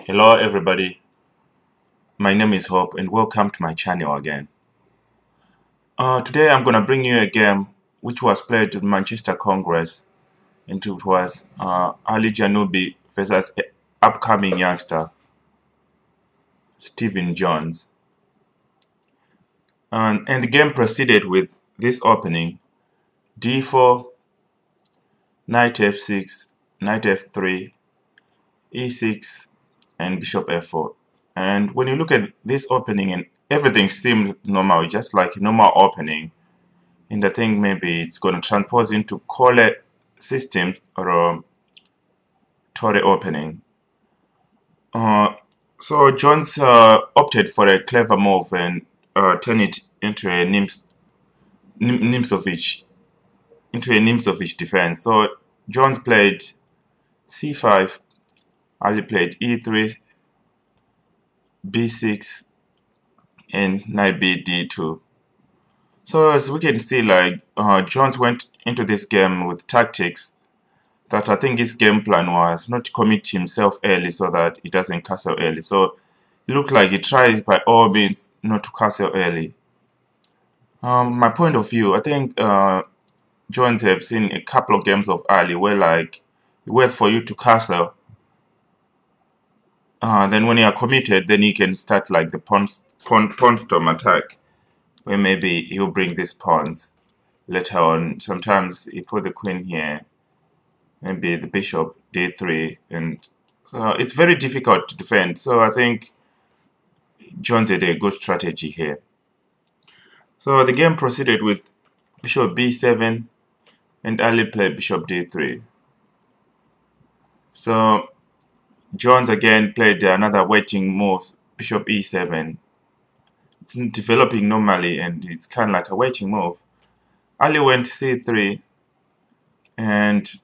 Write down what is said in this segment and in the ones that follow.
Hello everybody, my name is Hope and welcome to my channel again. Today I'm gonna bring you a game which was played at Manchester Congress, and it was Ali Jaunooby versus upcoming youngster Steven Jones. And the game proceeded with this opening: d4, knight f6, knight f3, e6, and bishop f4. And when you look at this opening, and everything seemed normal, just like a normal opening. And I think maybe it's going to transpose into Cole system or Torre opening. So Jones opted for a clever move and turn it into a Nimzovich defense. So Jones played c5, Ali played e3, b6, and knight b d2. So as we can see, like Jones went into this game with tactics that I think his game plan was not to commit himself early so that he doesn't castle early. So it looked like he tried by all means not to castle early. My point of view, I think Jones have seen a couple of games of Ali where like he waits for you to castle. Then when you are committed, then he can start like the pawn storm attack, where maybe he'll bring these pawns later on. Sometimes he put the queen here, maybe the bishop d3, and so it's very difficult to defend. So I think Jones had a good strategy here. So the game proceeded with bishop b7 and Ali played bishop d3. So Jones again played another waiting move, bishop e7. It's developing normally and it's kind of like a waiting move. Ali went c3, and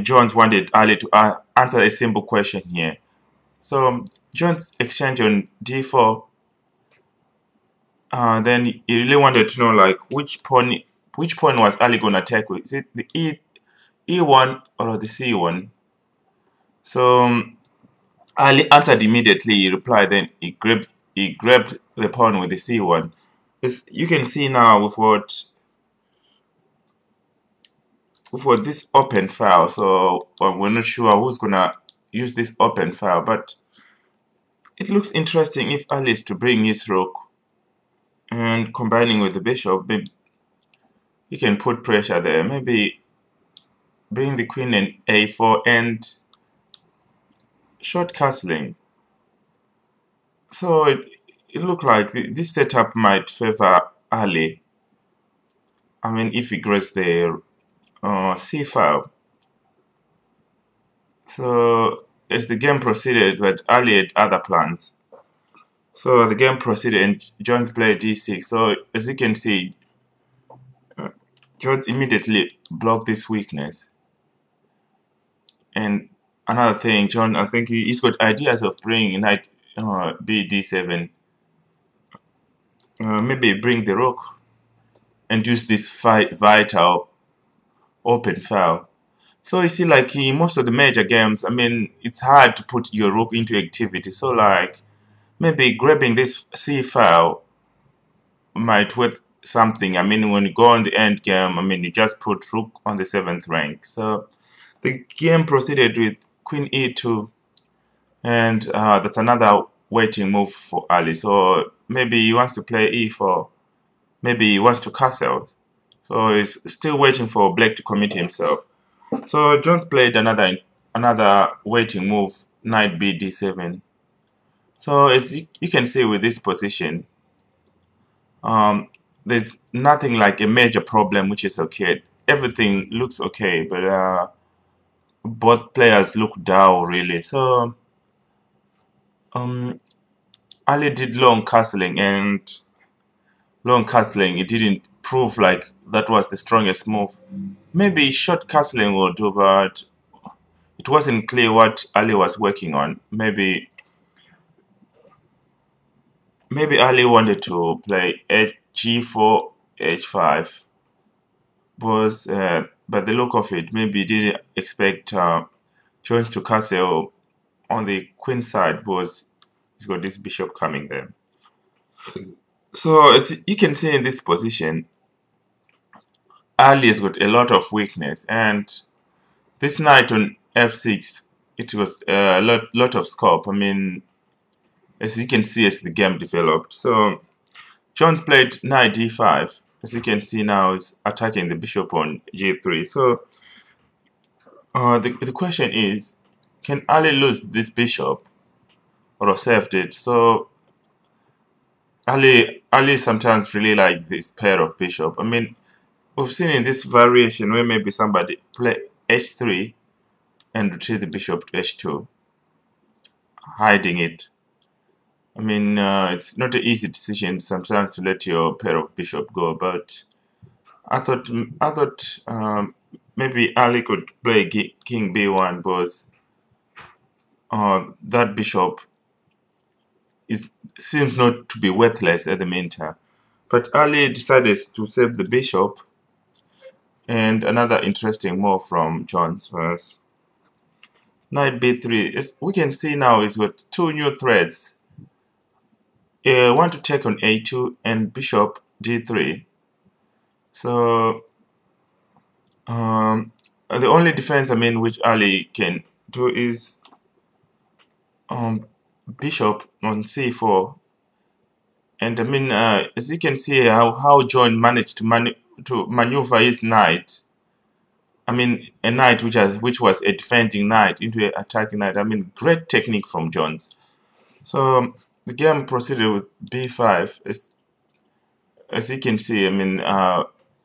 Jones wanted Ali to answer a simple question here. So Jones exchanged on d4. Then he really wanted to know like which pawn was Ali gonna attack with. Is it the e1 or the c1? So Ali answered immediately. He replied. Then he grabbed the pawn with the c1. As you can see now with this open file. So we're not sure who's gonna use this open file, but it looks interesting if Ali is to bring his rook and combining with the bishop. Maybe you can put pressure there. Maybe bring the queen in a4 and short castling. So it looked like this setup might favor Ali. I mean, if he grabs the c file. So as the game proceeded, but Ali had other plans. So the game proceeded and Jones played d6. So as you can see, Jones immediately blocked this weakness. And another thing, John, I think he's got ideas of bringing knight b d7. Maybe bring the rook and use this vital open file. So you see, like in most of the major games, I mean, it's hard to put your rook into activity. So like maybe grabbing this c file might worth something. I mean, when you go on the end game, I mean, you just put rook on the 7th rank. So the game proceeded with queen e2, and that's another waiting move for Ali. So maybe he wants to play e4, maybe he wants to castle. So he's still waiting for Black to commit himself. So Jones played another waiting move, knight b d7. So as you can see with this position, there's nothing like a major problem, which is okay. Everything looks okay, but both players look dull really. So Ali did long castling, and long castling, it didn't prove like that was the strongest move. Maybe short castling will do, but it wasn't clear what Ali was working on. Maybe Ali wanted to play g4, h5, but the look of it, maybe he didn't expect Jones to castle on the queen side was he's got this bishop coming there. So as you can see in this position, Ali has got a lot of weakness, and this knight on f6, it was a lot of scope. I mean, as you can see as the game developed. So John's played knight d5. As you can see now, is attacking the bishop on g3. So the question is, can Ali lose this bishop or saved it? So Ali sometimes really like this pair of bishop. I mean, we've seen in this variation where maybe somebody play h3 and retreat the bishop to h2, hiding it. I mean, it's not an easy decision sometimes to let your pair of bishop go, but I thought maybe Ali could play king b1 because that bishop seems not to be worthless at the meantime. But Ali decided to save the bishop, and another interesting move from John's was knight b3. As we can see now, he's got two new threats. Want to take on a2 and bishop d3. So the only defense, I mean, which Ali can do is bishop on c4. And I mean, as you can see how John managed to maneuver his knight. I mean, a knight which was a defending knight into an attacking knight. I mean, great technique from Jones. So the game proceeded with b5. As you can see, I mean,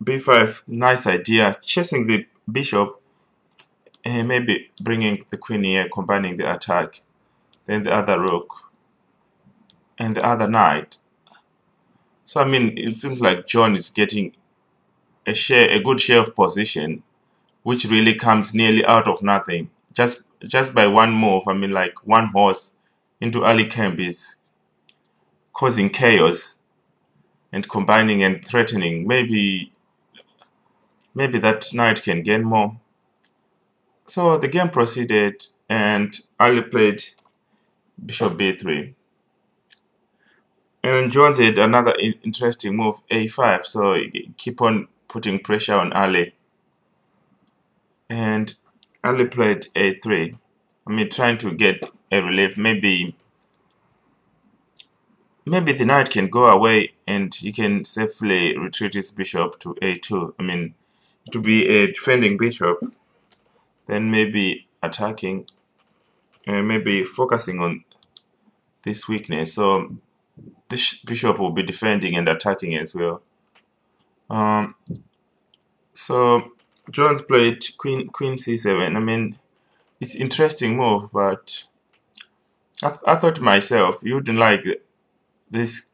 b5, nice idea, chasing the bishop, and maybe bringing the queen here, combining the attack, then the other rook, and the other knight. So I mean, it seems like John is getting a good share of position, which really comes nearly out of nothing. Just by one move, I mean, like one horse into Ali camp is causing chaos and combining and threatening. Maybe that knight can gain more. So the game proceeded, and Ali played bishop b3. And Jones had another interesting move, a5. So he keep on putting pressure on Ali. And Ali played a3. I mean, trying to get a relief. Maybe the knight can go away and he can safely retreat his bishop to a2. I mean, to be a defending bishop, then maybe attacking and maybe focusing on this weakness. So this bishop will be defending and attacking as well. So Jones played queen c7. I mean, it's interesting move, but I thought to myself, you wouldn't like this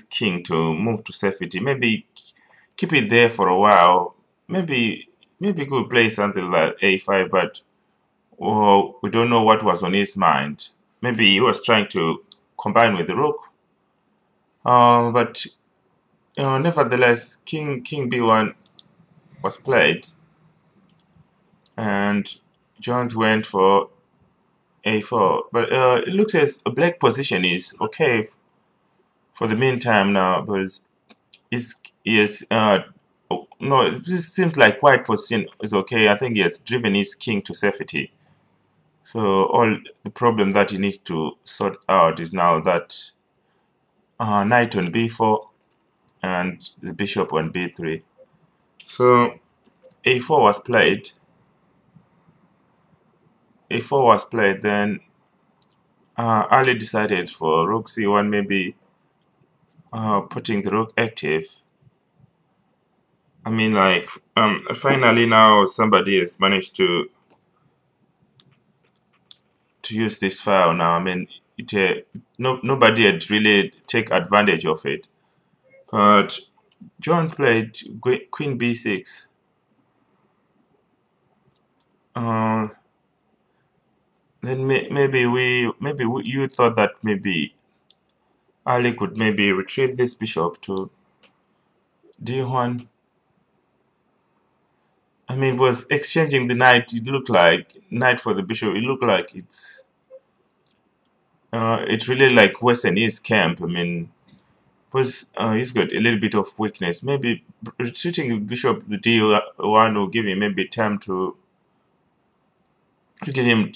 king to move to safety. Maybe keep it there for a while. Maybe could play something like a5, but we don't know what was on his mind. Maybe he was trying to combine with the rook. But nevertheless, king b1 was played, and Jones went for a4. But it looks as a black position is okay for the meantime now, because no, this seems like white position is okay. I think he has driven his king to safety. So all the problem that he needs to sort out is now that knight on b4 and the bishop on b3. So a4 was played. a4 was played. Then Ali decided for rook c1, maybe putting the rook active. I mean, like, finally now somebody has managed to use this file now. I mean, nobody had really take advantage of it. But Jones played queen b6. Then maybe you thought that maybe Ali could maybe retreat this bishop to d1. I mean, was exchanging the knight. It looked like knight for the bishop. It looked like it's It really like Western East camp. I mean, was he's got a little bit of weakness. Maybe retreating Bishop the D1 will give him maybe time to give him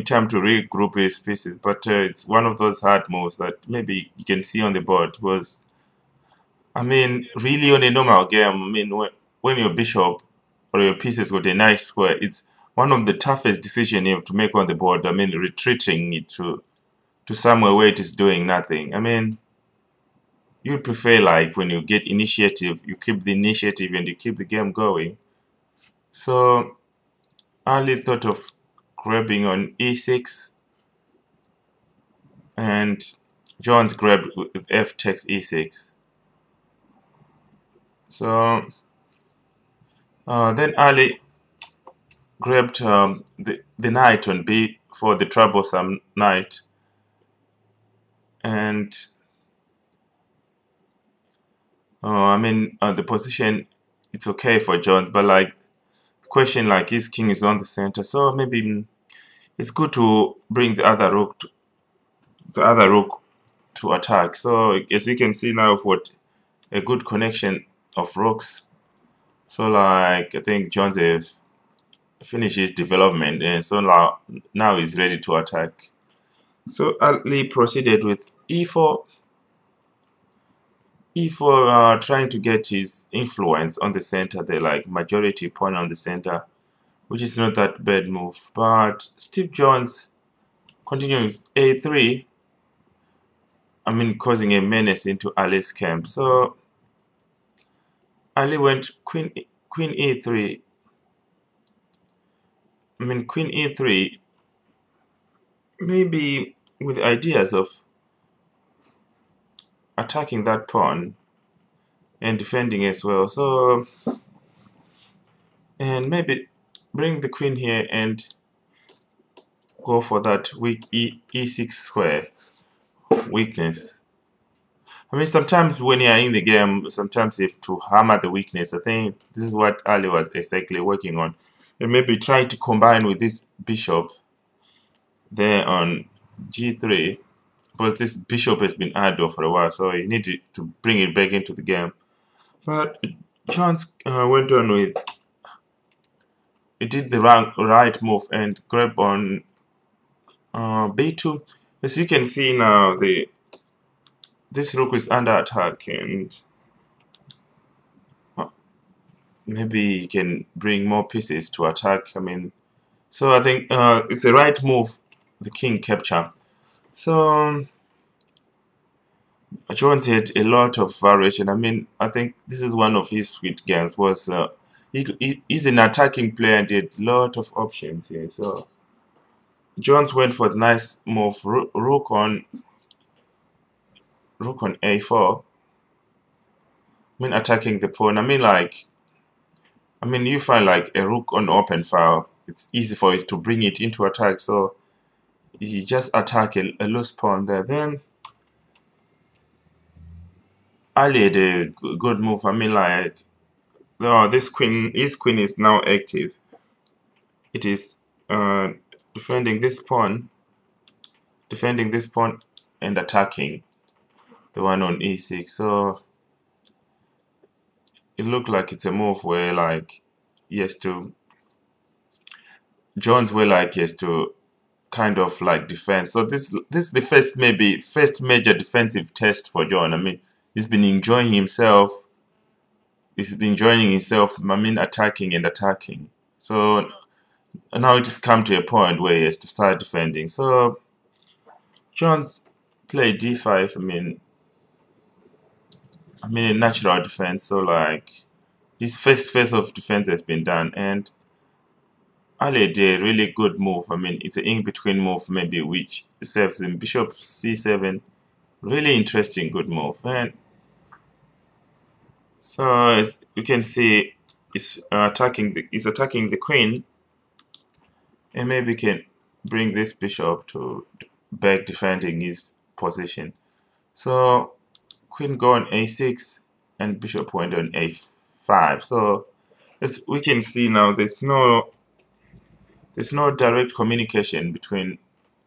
time to regroup his pieces. But it's one of those hard moves that maybe you can see on the board. Was I mean, really on a normal game, I mean, when your bishop or your pieces got a nice square, it's one of the toughest decisions you have to make on the board. I mean, retreating it to somewhere where it is doing nothing. I mean, you prefer like when you get initiative, you keep the initiative and you keep the game going. So Ali thought of grabbing on e6, and John's grabbed with f takes e6. So then Ali grabbed the knight on b for the troublesome knight, and I mean the position it's okay for John, but like question like his king is on the center, so maybe it's good to bring the other rook to attack. So as you can see now, we've got a good connection of rooks. So like I think John's has finished his development, and so now he's ready to attack. So Ali proceeded with e4. e4 trying to get his influence on the center, the like majority pawn on the center, which is not that bad move. But Steve Jones continues a3, I mean causing a menace into Ali's camp. So Ali went queen e3. I mean queen e3, maybe with ideas of attacking that pawn and defending as well. So and maybe bring the queen here and go for that weak e6 square weakness. I mean, sometimes when you're in the game, sometimes you have to hammer the weakness. I think this is what Ali was exactly working on. And maybe try to combine with this bishop there on g3, because this bishop has been idle for a while, so you need to bring it back into the game. But Jones went on with, he did the right move and grab on b2. As you can see now, this rook is under attack, and maybe you can bring more pieces to attack. I mean, so I think it's the right move, the king capture. So Jones had a lot of variation. I mean, I think this is one of his sweet games. Was he's an attacking player and he had a lot of options here. So Jones went for the nice move, rook on a4. I mean, attacking the pawn. I mean, like, you find like a rook on open file, it's easy for it to bring it into attack. So you just attack a loose pawn there. Then Ali had a good move. I mean, like, no, his queen is now active. It is defending this pawn, and attacking the one on e6. So it looked like it's a move where like he has to, Jones where like he has to kind of like defend. So this is the first major defensive test for John. I mean, he's been enjoying himself. I mean, attacking and attacking. So now it has come to a point where he has to start defending. So Jones played d5. I mean a natural defense. So like this first phase of defense has been done, and Ali did a really good move. I mean, it's an in-between move, maybe, which serves in bishop c7. Really interesting, good move. And so as you can see, it's attacking the queen, and maybe can bring this bishop to back defending his position. So queen go on a6 and bishop went on a5. So as we can see now, there's no direct communication between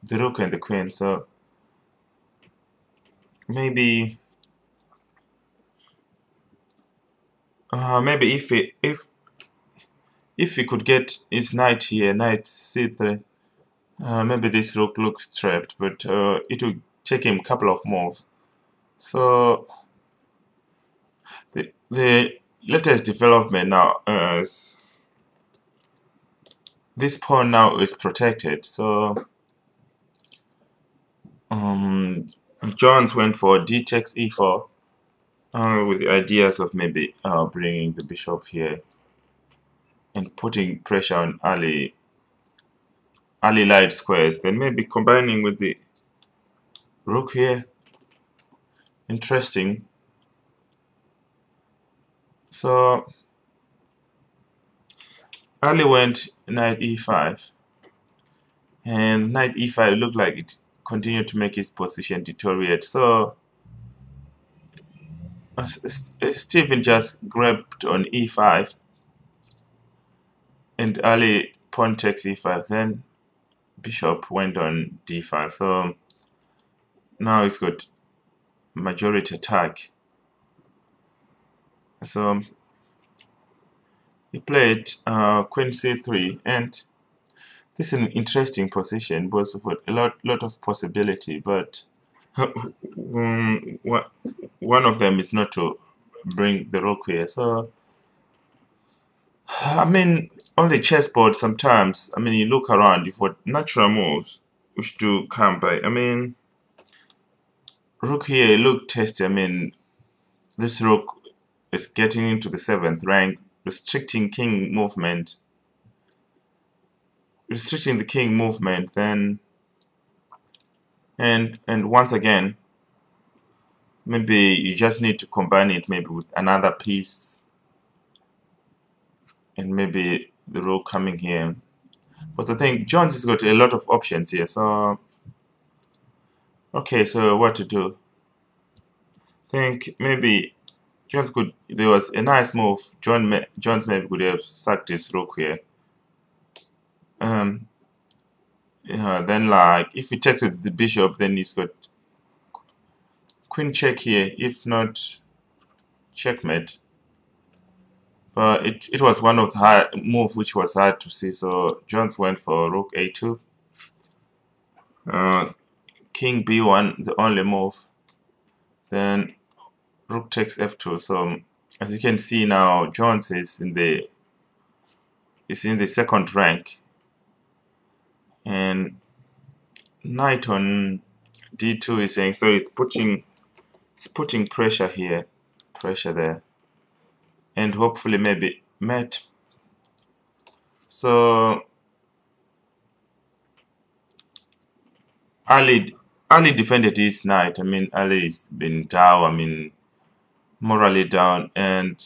the rook and the queen. So maybe maybe if we could get his knight here, knight c3, maybe this rook looks trapped, but it will take him a couple of moves. So the latest development now is this pawn now is protected. So Jones went for d takes e4 with the ideas of maybe bringing the bishop here and putting pressure on Ali light squares. Then maybe combining with the rook here. Interesting. So Ali went knight e5, and knight e5 looked like it continued to make his position deteriorate. So Steven just grabbed on e5, and Ali pawn takes e5. Then bishop went on d5. So now he's got majority attack. So he played queen c3, and this is an interesting position, both with a lot of possibility, but one of them is not to bring the rook here. So I mean, on the chessboard sometimes, I mean, you look around, you've got natural moves which do come by. I mean, rook here look testy. I mean, this rook is getting into the 7th rank, restricting king movement. Restricting the king movement, then and once again, maybe you just need to combine it maybe with another piece, and maybe the rook coming here. But I think Jones has got a lot of options here. So okay, so what to do? I think maybe Jones could. There was a nice move. Jones maybe could have sacked his rook here. Yeah, then like if he takes with the bishop, then he's got queen check here. If not, checkmate. But it was one of the hard move which was hard to see. So Jones went for rook a2. King b1, the only move. Then rook takes f2. So as you can see now, Jones is in the 2nd rank, and knight on d2 is saying, so it's putting pressure here, pressure there, and hopefully maybe mate. So Ali defended his knight. I mean, Ali's been down. I mean, morally down, and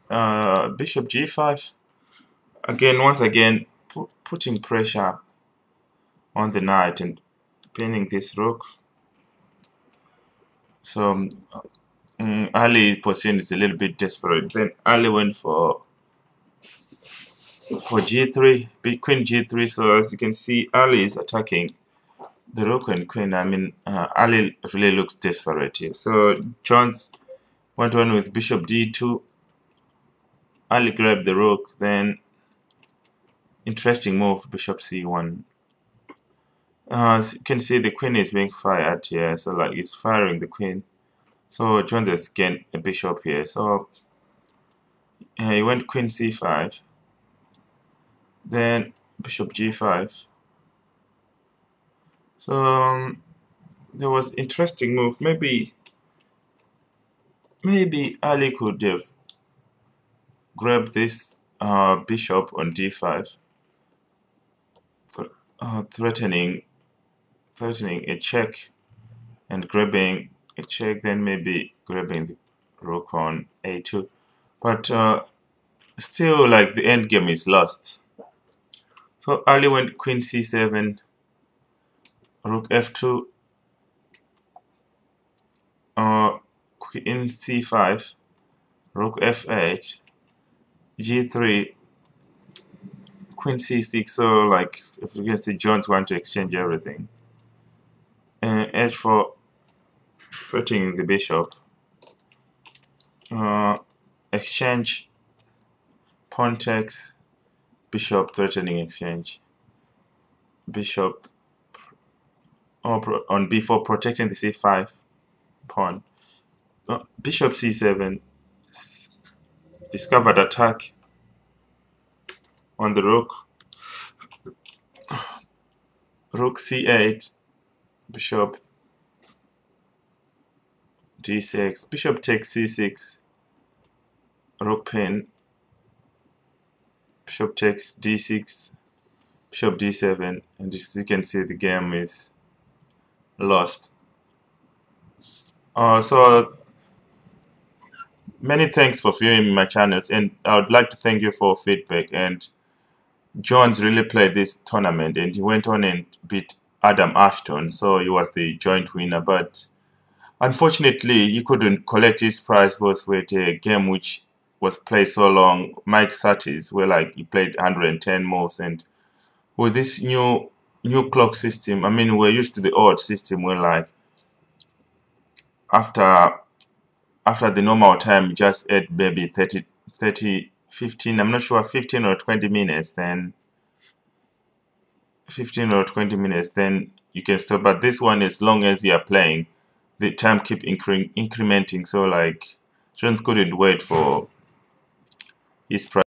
bishop g5 again. Once again, putting pressure on the knight and pinning this rook. So Ali's position is a little bit desperate. Then Ali went for g3, queen g3. So as you can see, Ali is attacking the rook and queen. I mean, Ali really looks desperate here. So Jones went on with bishop d2. Ali grabbed the rook. Then interesting move, bishop c1. As you can see, the queen is being fired here. So like he's firing the queen. So Jones has gained a bishop here. So he went queen c5. Then bishop g5. So there was interesting move. Maybe Ali could have grabbed this bishop on d5, threatening a check, and grabbing a check. Then maybe grabbing the rook on a2. But still, like the end game is lost. So Ali went queen c7. Rook f2, queen c5, rook f8, g3, queen c6. So like if you can see, Jones want to exchange everything. h4 threatening the bishop. Exchange, pawn takes, bishop threatening exchange. Bishop on b4 protecting the c5 pawn. Bishop c7, discovered attack on the rook. Rook c8, bishop d6, bishop takes c6, rook pin, bishop takes d6, bishop d7, and as you can see the game is lost. So many thanks for viewing my channels, and I would like to thank you for feedback. And Jones really played this tournament and he went on and beat Adam Ashton, so he was the joint winner, but unfortunately he couldn't collect his prize both with a game which was played so long. Mike Satis, where like he played 110 moves, and with this new clock system, I mean we're used to the old system where like after the normal time just add maybe 15, I'm not sure, 15 or 20 minutes, then 15 or 20 minutes, then you can stop. But this one, as long as you are playing, the time keep incrementing, so like Jones couldn't wait for his prize.